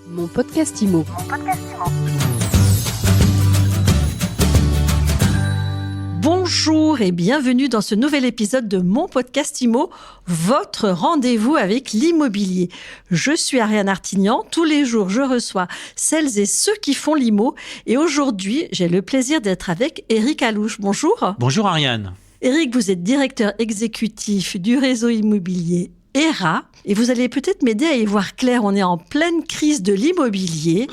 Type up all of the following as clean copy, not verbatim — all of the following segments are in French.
Mon podcast IMO. Bonjour et bienvenue dans ce nouvel épisode de Mon podcast IMO, votre rendez-vous avec l'immobilier. Je suis Ariane Artignan. Tous les jours, je reçois celles et ceux qui font l'IMO. Et aujourd'hui, j'ai le plaisir d'être avec Éric Alouche. Bonjour. Bonjour Ariane. Éric, vous êtes directeur exécutif du réseau immobilier ERA. Et vous allez peut-être m'aider à y voir clair. On est en pleine crise de l'immobilier.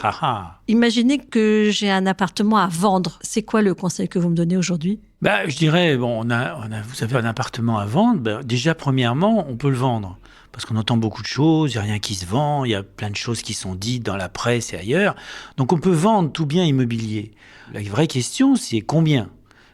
Imaginez que j'ai un appartement à vendre. C'est quoi le conseil que vous me donnez aujourd'hui ? Je dirais, vous avez un appartement à vendre. Déjà, premièrement, on peut le vendre. Parce qu'on entend beaucoup de choses, il n'y a rien qui se vend, il y a plein de choses qui sont dites dans la presse et ailleurs. Donc on peut vendre tout bien immobilier. La vraie question, c'est combien ?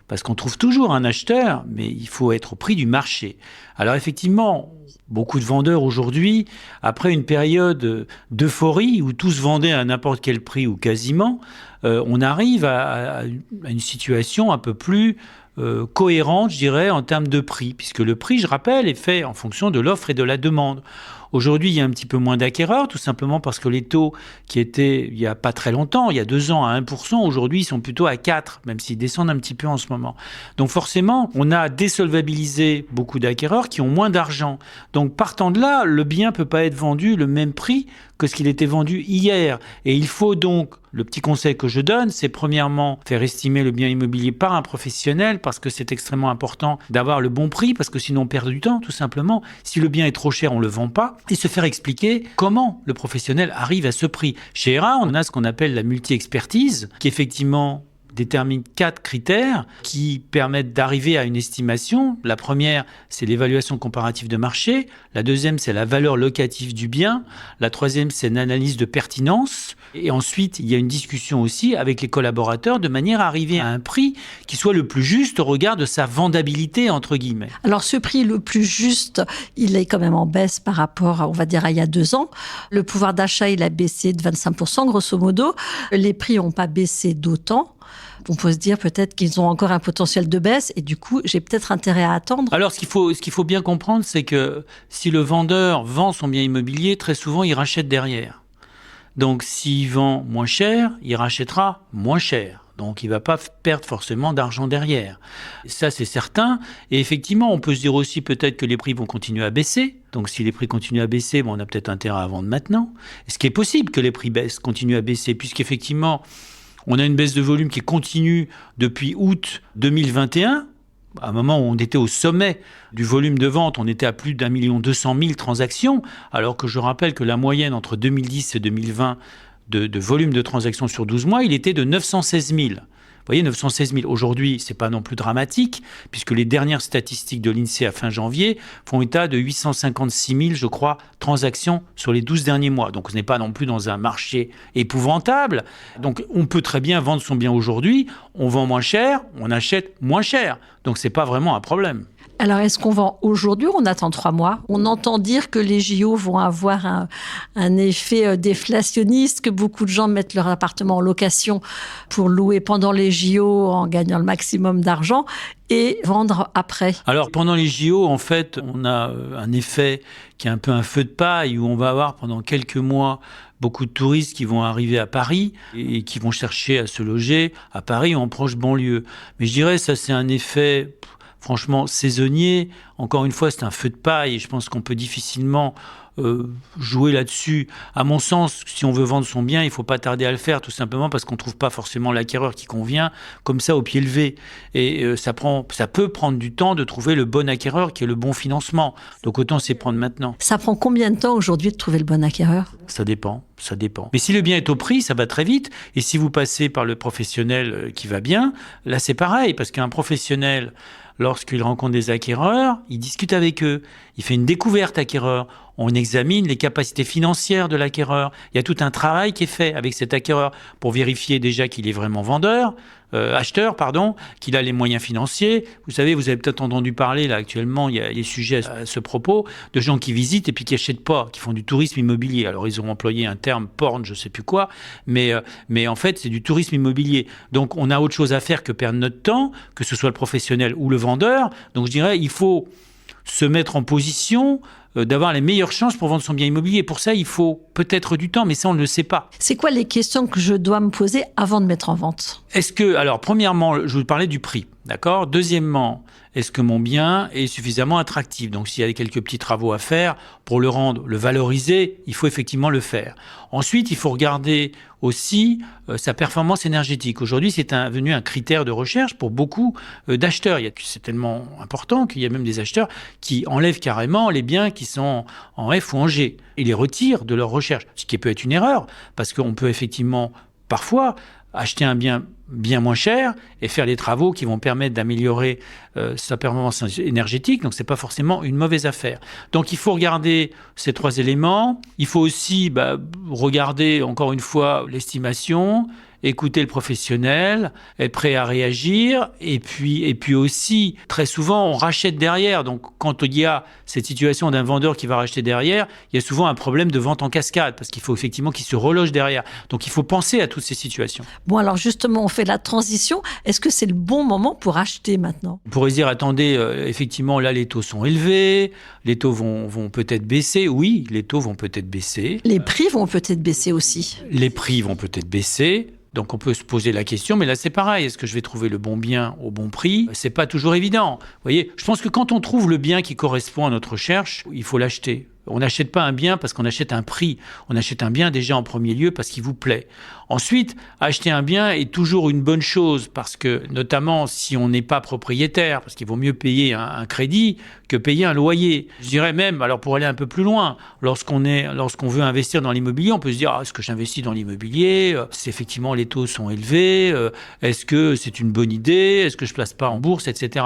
Parce qu'on trouve toujours un acheteur, mais il faut être au prix du marché. Alors effectivement, beaucoup de vendeurs aujourd'hui, après une période d'euphorie où tout se vendait à n'importe quel prix ou quasiment, on arrive à une situation un peu plus cohérente, je dirais, en termes de prix. Puisque le prix, je rappelle, est fait en fonction de l'offre et de la demande. Aujourd'hui, il y a un petit peu moins d'acquéreurs, tout simplement parce que les taux qui étaient, il n'y a pas très longtemps, il y a 2 ans à 1%, aujourd'hui, ils sont plutôt à 4%, même s'ils descendent un petit peu en ce moment. Donc forcément, on a désolvabilisé beaucoup d'acquéreurs qui ont moins d'argent. Donc partant de là, le bien ne peut pas être vendu le même prix que ce qu'il était vendu hier. Et il faut donc, le petit conseil que je donne, c'est premièrement faire estimer le bien immobilier par un professionnel, parce que c'est extrêmement important d'avoir le bon prix, parce que sinon on perd du temps, tout simplement. Si le bien est trop cher, on ne le vend pas. Et se faire expliquer comment le professionnel arrive à ce prix. Chez ERA, on a ce qu'on appelle la multi-expertise, qui effectivement détermine 4 critères qui permettent d'arriver à une estimation. La première, c'est l'évaluation comparative de marché. La deuxième, c'est la valeur locative du bien. La troisième, c'est une analyse de pertinence. Et ensuite, il y a une discussion aussi avec les collaborateurs de manière à arriver à un prix qui soit le plus juste au regard de sa vendabilité, entre guillemets. Alors, ce prix le plus juste, il est quand même en baisse par rapport, on va dire, à il y a 2 ans. Le pouvoir d'achat, il a baissé de 25%, grosso modo. Les prix n'ont pas baissé d'autant. On peut se dire peut-être qu'ils ont encore un potentiel de baisse et du coup, j'ai peut-être intérêt à attendre. Alors, ce qu'il faut bien comprendre, c'est que si le vendeur vend son bien immobilier, très souvent, il rachète derrière. Donc, s'il vend moins cher, il rachètera moins cher. Donc, il ne va pas perdre forcément d'argent derrière. Ça, c'est certain. Et effectivement, on peut se dire aussi peut-être que les prix vont continuer à baisser. Donc, si les prix continuent à baisser, on a peut-être intérêt à vendre maintenant. Et ce qui est possible que les prix continuent à baisser, puisqu'effectivement, on a une baisse de volume qui continue depuis août 2021. À un moment où on était au sommet du volume de vente, on était à plus d'1 200 000 transactions, alors que je rappelle que la moyenne entre 2010 et 2020 de volume de transactions sur 12 mois, il était de 916 000. Vous voyez, 916 000. Aujourd'hui, ce n'est pas non plus dramatique, puisque les dernières statistiques de l'INSEE à fin janvier font état de 856 000, je crois, transactions sur les 12 derniers mois. Donc, ce n'est pas non plus dans un marché épouvantable. Donc, on peut très bien vendre son bien aujourd'hui. On vend moins cher, on achète moins cher. Donc, ce n'est pas vraiment un problème. Alors, est-ce qu'on vend aujourd'hui ou on attend 3 mois ? On entend dire que les JO vont avoir un effet déflationniste, que beaucoup de gens mettent leur appartement en location pour louer pendant les JO en gagnant le maximum d'argent et vendre après. Alors, pendant les JO, en fait, on a un effet qui est un peu un feu de paille où on va avoir pendant quelques mois beaucoup de touristes qui vont arriver à Paris et qui vont chercher à se loger à Paris ou en proche banlieue. Mais je dirais ça, c'est un effet franchement saisonnier. Encore une fois, c'est un feu de paille et je pense qu'on peut difficilement jouer là-dessus. À mon sens, si on veut vendre son bien, il ne faut pas tarder à le faire, tout simplement parce qu'on ne trouve pas forcément l'acquéreur qui convient comme ça au pied levé. Et ça peut prendre du temps de trouver le bon acquéreur qui est le bon financement. Donc autant s'y prendre maintenant. Ça prend combien de temps aujourd'hui de trouver le bon acquéreur ? Ça dépend. Mais si le bien est au prix, ça va très vite. Et si vous passez par le professionnel qui va bien, là c'est pareil, parce qu'un professionnel, lorsqu'il rencontre des acquéreurs, il discute avec eux, il fait une découverte acquéreur, on examine les capacités financières de l'acquéreur. Il y a tout un travail qui est fait avec cet acquéreur pour vérifier déjà qu'il est vraiment acheteur, qu'il a les moyens financiers. Vous savez, vous avez peut-être entendu parler, là actuellement, il y a des sujets à ce propos, de gens qui visitent et puis qui n'achètent pas, qui font du tourisme immobilier. Alors ils ont employé un terme porn, je ne sais plus quoi, mais en fait c'est du tourisme immobilier. Donc on a autre chose à faire que perdre notre temps, que ce soit le professionnel ou le vendeur. Donc je dirais, il faut se mettre en position d'avoir les meilleures chances pour vendre son bien immobilier. Pour ça, il faut peut-être du temps, mais ça, on ne le sait pas. C'est quoi les questions que je dois me poser avant de mettre en vente ? Alors, premièrement, je vous parlais du prix, d'accord ? Deuxièmement, est-ce que mon bien est suffisamment attractif ? Donc, s'il y a quelques petits travaux à faire pour le rendre, le valoriser, il faut effectivement le faire. Ensuite, il faut regarder aussi sa performance énergétique. Aujourd'hui, c'est devenu un critère de recherche pour beaucoup d'acheteurs. C'est tellement important qu'il y a même des acheteurs qui enlèvent carrément les biens qui sont en F ou en G et les retirent de leur recherche, ce qui peut être une erreur, parce qu'on peut effectivement parfois acheter un bien moins cher et faire des travaux qui vont permettre d'améliorer sa performance énergétique. Donc, ce n'est pas forcément une mauvaise affaire. Donc, il faut regarder ces 3 éléments. Il faut aussi regarder, encore une fois, l'estimation, écouter le professionnel, être prêt à réagir. Et puis aussi, très souvent, on rachète derrière. Donc, quand il y a cette situation d'un vendeur qui va racheter derrière, il y a souvent un problème de vente en cascade parce qu'il faut effectivement qu'il se reloge derrière. Donc, il faut penser à toutes ces situations. Bon, alors justement, on fait la transition. Est-ce que c'est le bon moment pour acheter maintenant ? On pourrait se dire, attendez, effectivement, là, les taux sont élevés, les taux vont peut-être baisser. Oui, les taux vont peut-être baisser. Les prix vont peut-être baisser aussi. Les prix vont peut-être baisser. Donc on peut se poser la question, mais là c'est pareil, est-ce que je vais trouver le bon bien au bon prix ? C'est pas toujours évident. Vous voyez, je pense que quand on trouve le bien qui correspond à notre recherche, il faut l'acheter. On n'achète pas un bien parce qu'on achète un prix. On achète un bien déjà en premier lieu parce qu'il vous plaît. Ensuite, acheter un bien est toujours une bonne chose parce que, notamment si on n'est pas propriétaire, parce qu'il vaut mieux payer un crédit que payer un loyer. Je dirais même, alors pour aller un peu plus loin, lorsqu'on veut investir dans l'immobilier, on peut se dire, est-ce que j'investis dans l'immobilier ? C'est effectivement les taux sont élevés. Est-ce que c'est une bonne idée ? Est-ce que je place pas en bourse, etc.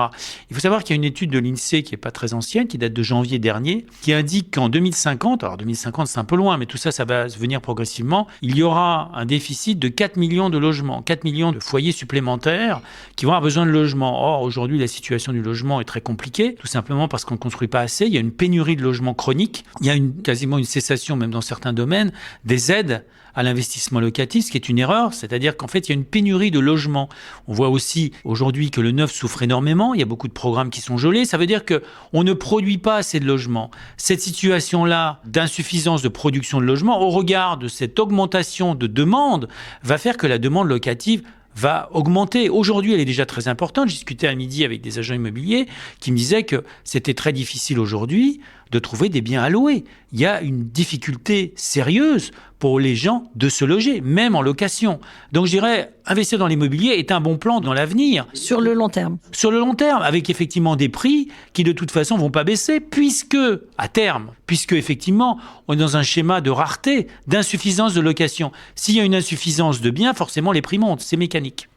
Il faut savoir qu'il y a une étude de l'INSEE qui est pas très ancienne, qui date de janvier dernier, qui indique qu'en 2050, alors 2050 c'est un peu loin, mais tout ça va se venir progressivement, il y aura un déficit de 4 millions de logements, 4 millions de foyers supplémentaires qui vont avoir besoin de logements. Or, aujourd'hui, la situation du logement est très compliquée, tout simplement parce qu'on ne construit pas assez, il y a une pénurie de logements chronique, il y a quasiment une cessation, même dans certains domaines, des aides à l'investissement locatif, ce qui est une erreur, c'est-à-dire qu'en fait, il y a une pénurie de logements. On voit aussi aujourd'hui que le neuf souffre énormément, il y a beaucoup de programmes qui sont gelés, ça veut dire qu'on ne produit pas assez de logements. Cette situation-là d'insuffisance de production de logements, au regard de cette augmentation de demande, va faire que la demande locative va augmenter. Aujourd'hui, elle est déjà très importante. J'ai discuté à midi avec des agents immobiliers qui me disaient que c'était très difficile aujourd'hui de trouver des biens à louer. Il y a une difficulté sérieuse pour les gens de se loger, même en location. Donc je dirais, investir dans l'immobilier est un bon plan dans l'avenir. Sur le long terme. Sur le long terme, avec effectivement des prix qui de toute façon vont pas baisser, puisque effectivement, on est dans un schéma de rareté, d'insuffisance de location. S'il y a une insuffisance de biens, forcément les prix montent, c'est mécanique.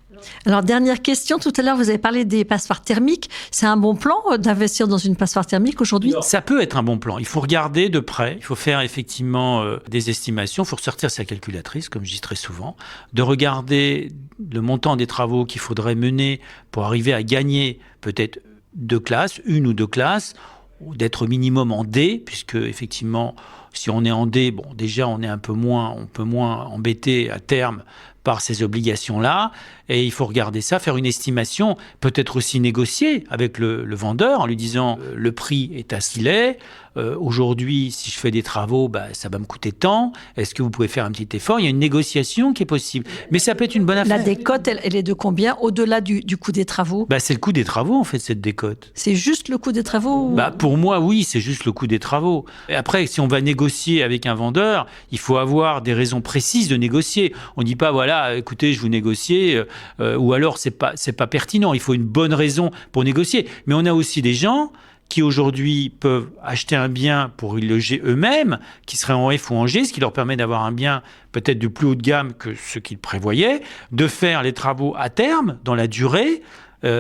Alors, dernière question. Tout à l'heure, vous avez parlé des passoires thermiques. C'est un bon plan d'investir dans une passoire thermique aujourd'hui ? Ça peut être un bon plan. Il faut regarder de près. Il faut faire effectivement des estimations. Il faut ressortir sa calculatrice, comme je dis très souvent, de regarder le montant des travaux qu'il faudrait mener pour arriver à gagner peut-être 2 classes, 1 ou 2 classes, ou d'être au minimum en D, puisque effectivement, si on est en D, bon, déjà on peut moins embêté à terme par ces obligations-là, et il faut regarder ça, faire une estimation, peut-être aussi négocier avec le vendeur en lui disant le prix est à ce qu'il est, aujourd'hui si je fais des travaux, ça va me coûter tant, est-ce que vous pouvez faire un petit effort ? Il y a une négociation qui est possible, mais ça peut être une bonne affaire. La décote, elle est de combien au-delà du coût des travaux ? C'est le coût des travaux en fait, cette décote. C'est juste le coût des travaux ou... Pour moi, oui, c'est juste le coût des travaux. Et après, si on va négocier avec un vendeur, il faut avoir des raisons précises de négocier. On ne dit pas, voilà, écoutez, je vous négocie, ou alors c'est pas pertinent. Il faut une bonne raison pour négocier. Mais on a aussi des gens qui aujourd'hui peuvent acheter un bien pour y loger eux-mêmes, qui seraient en F ou en G, ce qui leur permet d'avoir un bien peut-être de plus haut de gamme que ce qu'ils prévoyaient, de faire les travaux à terme, dans la durée,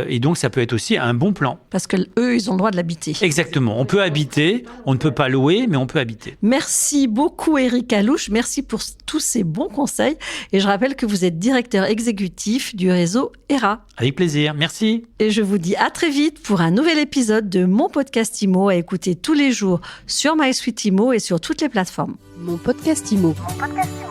et donc ça peut être aussi un bon plan. Parce qu'eux, ils ont le droit de l'habiter. Exactement, on peut habiter, on ne peut pas louer, mais on peut habiter. Merci beaucoup Éric Alouche, merci pour tous ces bons conseils, et je rappelle que vous êtes directeur exécutif du réseau ERA. Avec plaisir, merci. Et je vous dis à très vite pour un nouvel épisode de Mon Podcast Immo à écouter tous les jours sur MySuite Immo et sur toutes les plateformes. Mon Podcast Immo. Mon podcast Immo.